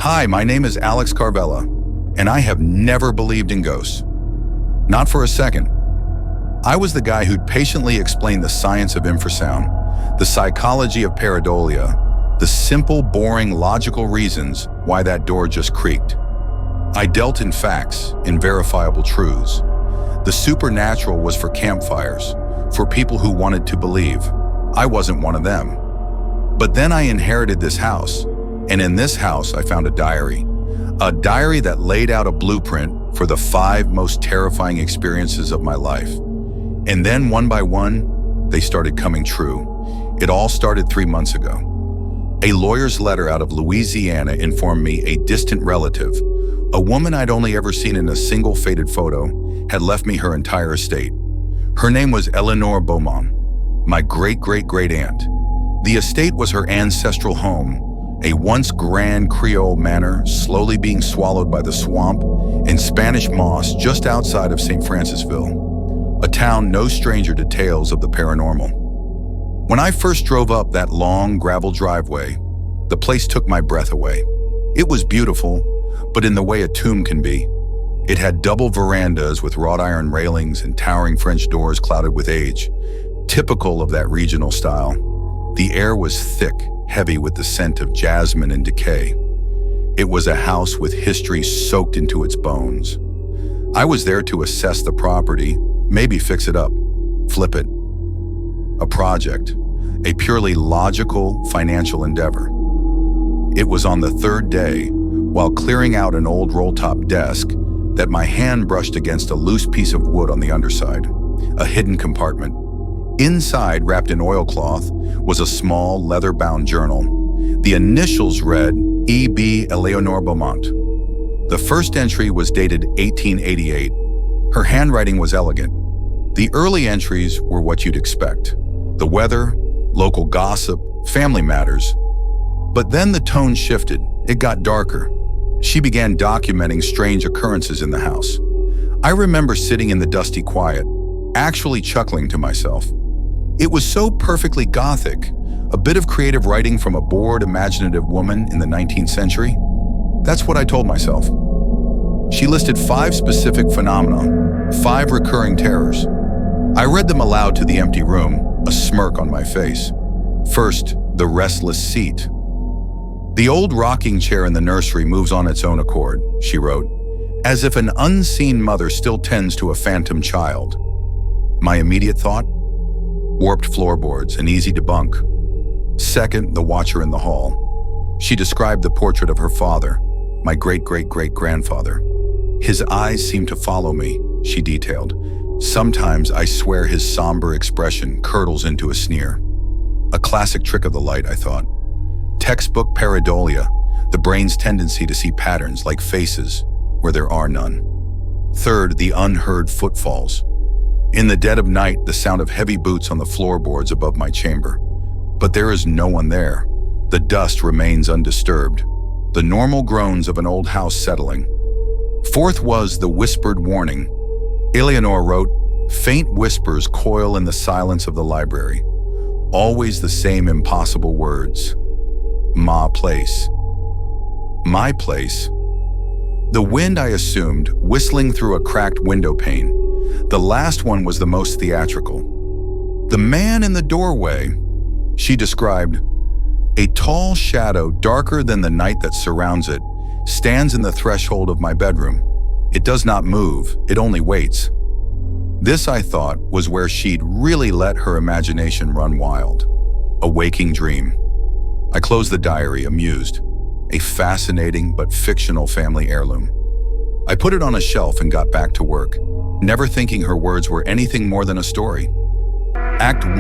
Hi, my name is Alex Carvella, and I have never believed in ghosts. Not for a second. I was the guy who'd patiently explain the science of infrasound, the psychology of pareidolia, the simple, boring, logical reasons why that door just creaked. I dealt in facts, in verifiable truths. The supernatural was for campfires, for people who wanted to believe. I wasn't one of them. But then I inherited this house, and in this house I found a diary that laid out a blueprint for the 5 most terrifying experiences of my life. And then one by one, they started coming true. It all started 3 months ago. A lawyer's letter out of Louisiana informed me a distant relative, a woman I'd only ever seen in a single faded photo, had left me her entire estate. Her name was Eleanor Beaumont, my great-great-great-aunt. The estate was her ancestral home, a once grand Creole manor slowly being swallowed by the swamp and Spanish moss just outside of St. Francisville, a town no stranger to tales of the paranormal. When I first drove up that long gravel driveway, the place took my breath away. It was beautiful, but in the way a tomb can be. It had double verandas with wrought iron railings and towering French doors clouded with age, typical of that regional style. The air was thick, heavy with the scent of jasmine and decay. It was a house with history soaked into its bones. I was there to assess the property, maybe fix it up, flip it. A project, a purely logical financial endeavor. It was on the 3rd day, while clearing out an old roll-top desk, that my hand brushed against a loose piece of wood on the underside, a hidden compartment. Inside, wrapped in oilcloth, was a small leather-bound journal. The initials read E.B. Eleanor Beaumont. The first entry was dated 1888. Her handwriting was elegant. The early entries were what you'd expect. The weather, local gossip, family matters. But then the tone shifted. It got darker. She began documenting strange occurrences in the house. I remember sitting in the dusty quiet, actually chuckling to myself. It was so perfectly gothic, a bit of creative writing from a bored, imaginative woman in the 19th century. That's what I told myself. She listed 5 specific phenomena, 5 recurring terrors. I read them aloud to the empty room, a smirk on my face. First, the restless seat. The old rocking chair in the nursery moves on its own accord, she wrote, as if an unseen mother still tends to a phantom child. My immediate thought? Warped floorboards and easy debunk. Second, the watcher in the hall. She described the portrait of her father, my great-great-great-grandfather. His eyes seemed to follow me, she detailed. Sometimes I swear his somber expression curdles into a sneer. A classic trick of the light, I thought. Textbook pareidolia, the brain's tendency to see patterns like faces where there are none. Third, the unheard footfalls. In the dead of night, the sound of heavy boots on the floorboards above my chamber. But there is no one there. The dust remains undisturbed. The normal groans of an old house settling. Fourth was the whispered warning. Eleanor wrote, faint whispers coil in the silence of the library. Always the same impossible words. Ma place. My place. The wind, I assumed, whistling through a cracked window pane. The last one was the most theatrical. The man in the doorway, she described, a tall shadow darker than the night that surrounds it, stands in the threshold of my bedroom. It does not move, it only waits. This, I thought, was where she'd really let her imagination run wild. A waking dream. I closed the diary, amused. A fascinating but fictional family heirloom. I put it on a shelf and got back to work, never thinking her words were anything more than a story. Act 1.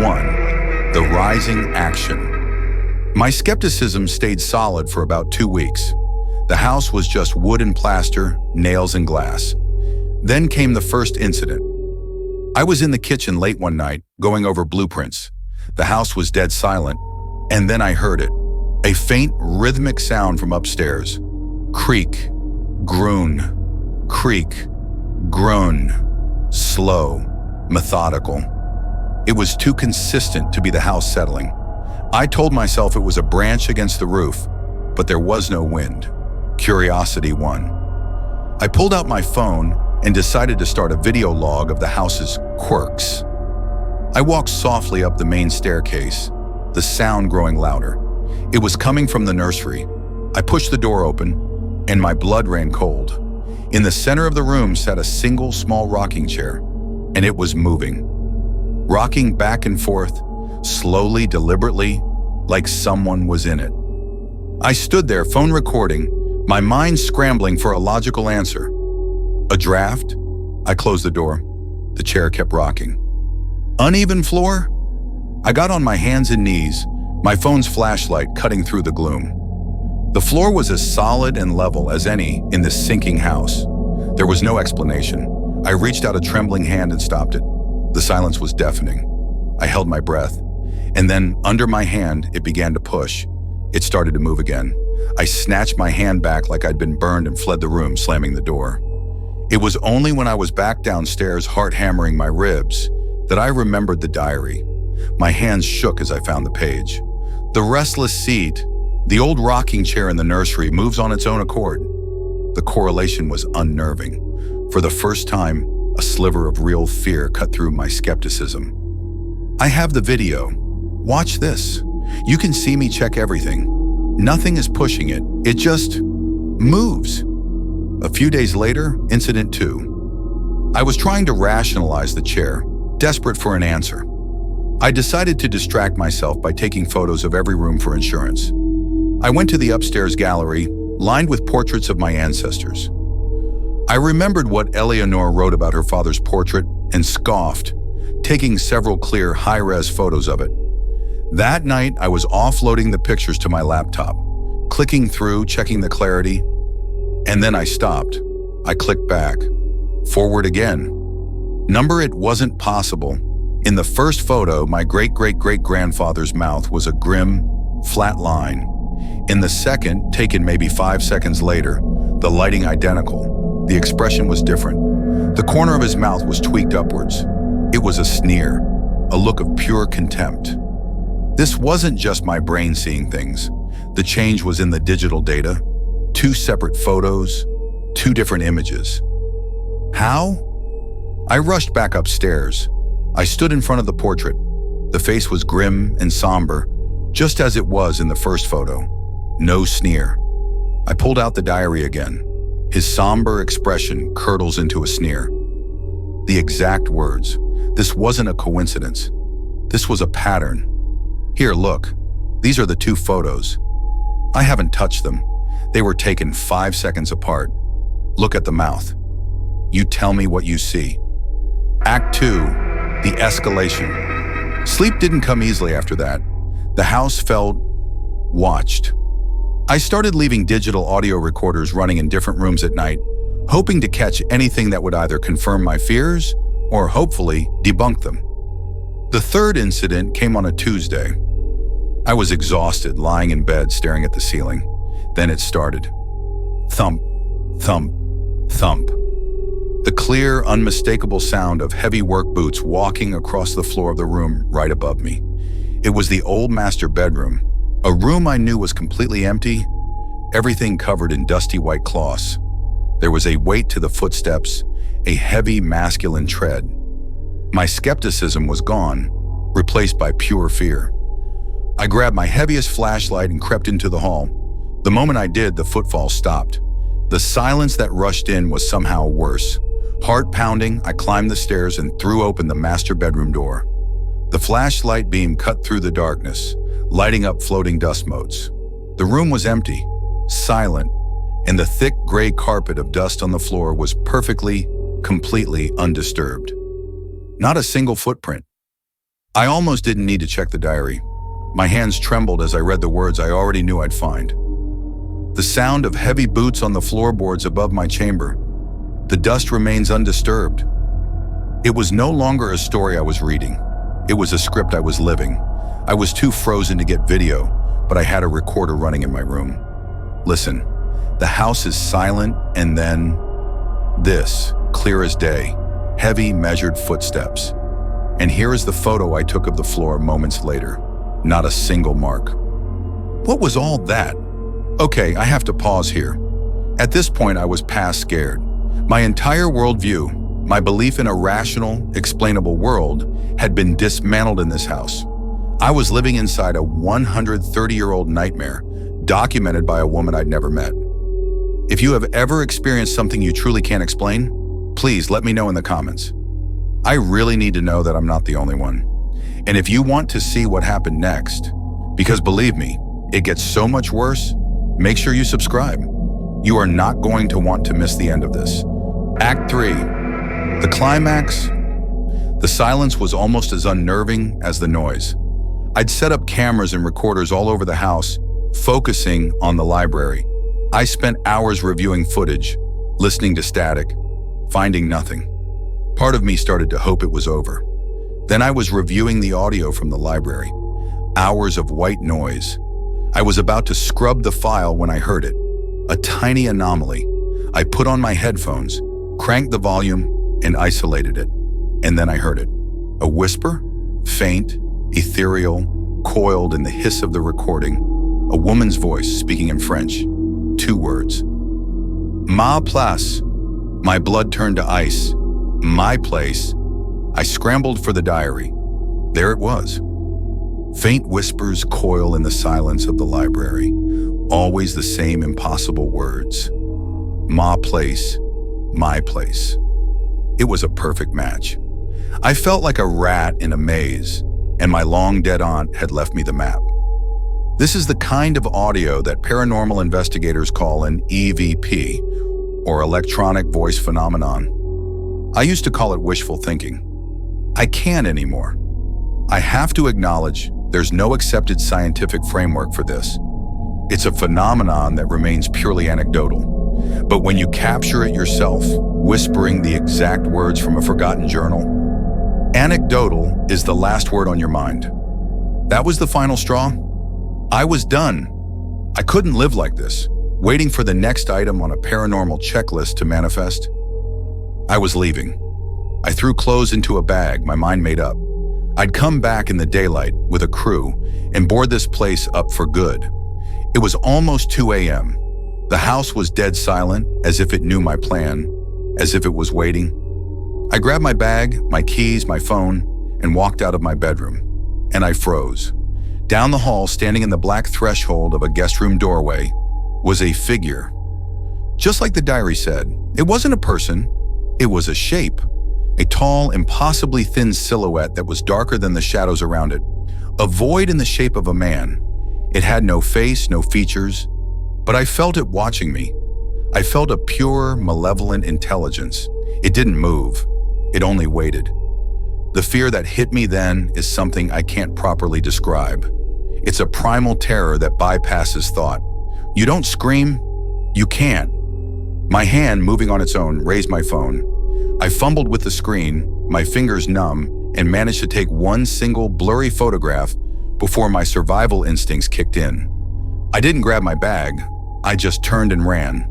The rising action. My skepticism stayed solid for about 2 weeks. The house was just wood and plaster, nails and glass. Then came the first incident. I was in the kitchen late one night, going over blueprints. The house was dead silent, and then I heard it. A faint, rhythmic sound from upstairs. Creak, groan, creak, groan. Slow, methodical. It was too consistent to be the house settling. I told myself it was a branch against the roof, but there was no wind. Curiosity won. I pulled out my phone and decided to start a video log of the house's quirks. I walked softly up the main staircase, the sound growing louder. It was coming from the nursery. I pushed the door open, and my blood ran cold. In the center of the room sat a single small rocking chair, and it was moving. Rocking back and forth, slowly, deliberately, like someone was in it. I stood there, phone recording, my mind scrambling for a logical answer. A draft? I closed the door. The chair kept rocking. Uneven floor? I got on my hands and knees, my phone's flashlight cutting through the gloom. The floor was as solid and level as any in this sinking house. There was no explanation. I reached out a trembling hand and stopped it. The silence was deafening. I held my breath, and then under my hand, it began to push. It started to move again. I snatched my hand back like I'd been burned and fled the room, slamming the door. It was only when I was back downstairs, heart hammering my ribs, that I remembered the diary. My hands shook as I found the page. The restless seat, the old rocking chair in the nursery, moves on its own accord. The correlation was unnerving. For the first time, a sliver of real fear cut through my skepticism. I have the video. Watch this. You can see me check everything. Nothing is pushing it. It just moves. A few days later, incident 2. I was trying to rationalize the chair, desperate for an answer. I decided to distract myself by taking photos of every room for insurance. I went to the upstairs gallery, lined with portraits of my ancestors. I remembered what Eleanor wrote about her father's portrait and scoffed, taking several clear, high-res photos of it. That night, I was offloading the pictures to my laptop, clicking through, checking the clarity, and then I stopped. I clicked back. Forward again. Number it wasn't possible. In the first photo, my great-great-great-grandfather's mouth was a grim, flat line. In the second, taken maybe 5 seconds later, the lighting identical. The expression was different. The corner of his mouth was tweaked upwards. It was a sneer, a look of pure contempt. This wasn't just my brain seeing things. The change was in the digital data. 2 separate photos, 2 different images. How? I rushed back upstairs. I stood in front of the portrait. The face was grim and somber, just as it was in the first photo. No sneer. I pulled out the diary again. His somber expression curdles into a sneer. The exact words. This wasn't a coincidence. This was a pattern. Here, look. These are the 2 photos. I haven't touched them. They were taken 5 seconds apart. Look at the mouth. You tell me what you see. Act 2, the escalation. Sleep didn't come easily after that. The house felt watched. I started leaving digital audio recorders running in different rooms at night, hoping to catch anything that would either confirm my fears or hopefully debunk them. The third incident came on a Tuesday. I was exhausted, lying in bed, staring at the ceiling. Then it started. Thump, thump, thump. The clear, unmistakable sound of heavy work boots walking across the floor of the room right above me. It was the old master bedroom, a room I knew was completely empty, everything covered in dusty white cloths. There was a weight to the footsteps, a heavy masculine tread. My skepticism was gone, replaced by pure fear. I grabbed my heaviest flashlight and crept into the hall. The moment I did, the footfall stopped. The silence that rushed in was somehow worse. Heart pounding, I climbed the stairs and threw open the master bedroom door. The flashlight beam cut through the darkness, lighting up floating dust motes. The room was empty, silent, and the thick gray carpet of dust on the floor was perfectly, completely undisturbed. Not a single footprint. I almost didn't need to check the diary. My hands trembled as I read the words I already knew I'd find. The sound of heavy boots on the floorboards above my chamber. The dust remains undisturbed. It was no longer a story I was reading. It was a script I was living. I was too frozen to get video, but I had a recorder running in my room. Listen, the house is silent, and then this, clear as day, heavy, measured footsteps. And here is the photo I took of the floor moments later. Not a single mark. What was all that? Okay, I have to pause here. At this point, I was past scared. My entire worldview, my belief in a rational, explainable world, had been dismantled in this house. I was living inside a 130-year-old nightmare, documented by a woman I'd never met. If you have ever experienced something you truly can't explain, please let me know in the comments. I really need to know that I'm not the only one. And if you want to see what happened next, because believe me, it gets so much worse, make sure you subscribe. You are not going to want to miss the end of this. Act 3. The climax. The silence was almost as unnerving as the noise. I'd set up cameras and recorders all over the house, focusing on the library. I spent hours reviewing footage, listening to static, finding nothing. Part of me started to hope it was over. Then I was reviewing the audio from the library. Hours of white noise. I was about to scrub the file when I heard it. A tiny anomaly. I put on my headphones, cranked the volume, and isolated it. And then I heard it. A whisper, faint, ethereal, coiled in the hiss of the recording. A woman's voice speaking in French. 2 words. Ma place. My blood turned to ice. My place. I scrambled for the diary. There it was. Faint whispers coil in the silence of the library. Always the same impossible words. Ma place. My place. It was a perfect match. I felt like a rat in a maze, and my long-dead aunt had left me the map. This is the kind of audio that paranormal investigators call an EVP, or electronic voice phenomenon. I used to call it wishful thinking. I can't anymore. I have to acknowledge there's no accepted scientific framework for this. It's a phenomenon that remains purely anecdotal. But when you capture it yourself, whispering the exact words from a forgotten journal, anecdotal is the last word on your mind. That was the final straw. I was done. I couldn't live like this, waiting for the next item on a paranormal checklist to manifest. I was leaving. I threw clothes into a bag, my mind made up. I'd come back in the daylight with a crew and board this place up for good. It was almost 2 a.m. The house was dead silent, as if it knew my plan, as if it was waiting. I grabbed my bag, my keys, my phone, and walked out of my bedroom. And I froze. Down the hall, standing in the black threshold of a guest room doorway, was a figure. Just like the diary said, it wasn't a person, it was a shape. A tall, impossibly thin silhouette that was darker than the shadows around it. A void in the shape of a man. It had no face, no features, but I felt it watching me. I felt a pure, malevolent intelligence. It didn't move. It only waited. The fear that hit me then is something I can't properly describe. It's a primal terror that bypasses thought. You don't scream, you can't. My hand, moving on its own, raised my phone. I fumbled with the screen, my fingers numb, and managed to take one single blurry photograph before my survival instincts kicked in. I didn't grab my bag, I just turned and ran.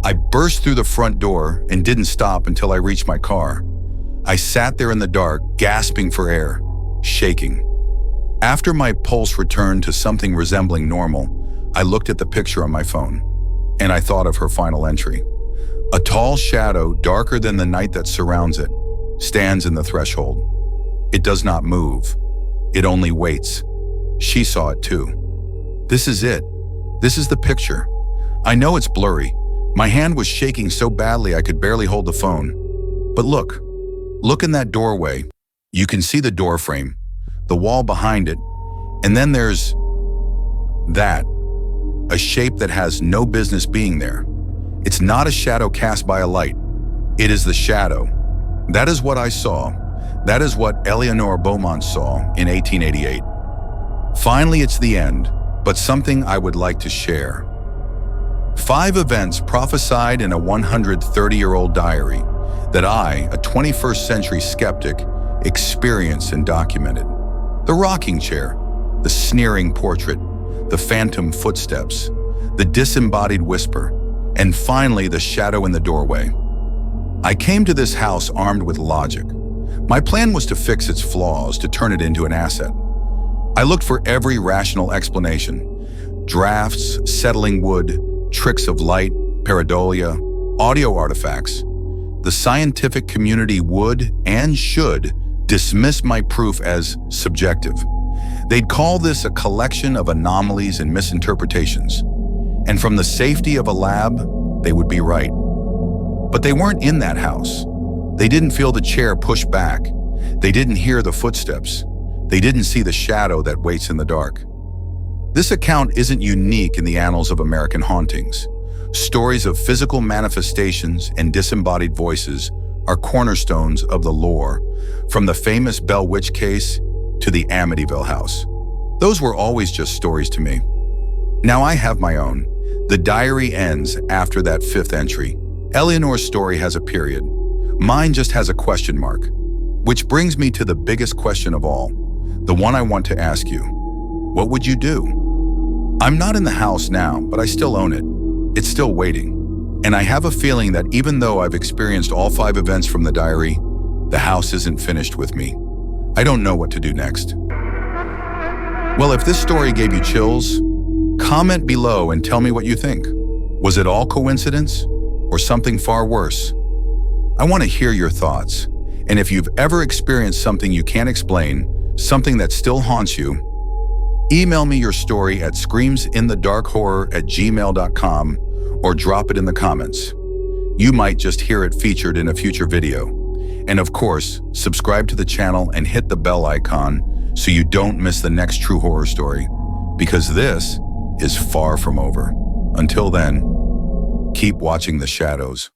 I burst through the front door and didn't stop until I reached my car. I sat there in the dark, gasping for air, shaking. After my pulse returned to something resembling normal, I looked at the picture on my phone, and I thought of her final entry. A tall shadow, darker than the night that surrounds it, stands in the threshold. It does not move. It only waits. She saw it too. This is it. This is the picture. I know it's blurry. My hand was shaking so badly I could barely hold the phone. But look in that doorway. You can see the door frame, the wall behind it, and then there's that, a shape that has no business being there. It's not a shadow cast by a light. It is the shadow. That is what I saw. That is what Eleanor Beaumont saw in 1888. Finally, it's the end, but something I would like to share. 5 events prophesied in a 130-year-old diary that I, a 21st century skeptic, experienced and documented. The rocking chair, the sneering portrait, the phantom footsteps, the disembodied whisper, and finally the shadow in the doorway. I came to this house armed with logic. My plan was to fix its flaws, to turn it into an asset. I looked for every rational explanation. Drafts, settling wood, tricks of light, pareidolia, audio artifacts, the scientific community would and should dismiss my proof as subjective. They'd call this a collection of anomalies and misinterpretations. And from the safety of a lab, they would be right. But they weren't in that house. They didn't feel the chair push back. They didn't hear the footsteps. They didn't see the shadow that waits in the dark. This account isn't unique in the annals of American hauntings. Stories of physical manifestations and disembodied voices are cornerstones of the lore, from the famous Bell Witch case to the Amityville house. Those were always just stories to me. Now I have my own. The diary ends after that fifth entry. Eleanor's story has a period. Mine just has a question mark. Which brings me to the biggest question of all, the one I want to ask you. What would you do? I'm not in the house now, but I still own it. It's still waiting. And I have a feeling that even though I've experienced all 5 events from the diary, the house isn't finished with me. I don't know what to do next. Well, if this story gave you chills, comment below and tell me what you think. Was it all coincidence or something far worse? I want to hear your thoughts. And if you've ever experienced something you can't explain, something that still haunts you, email me your story at screamsinthedarkhorror@gmail.com or drop it in the comments. You might just hear it featured in a future video. And of course, subscribe to the channel and hit the bell icon so you don't miss the next true horror story, because this is far from over. Until then, keep watching the shadows.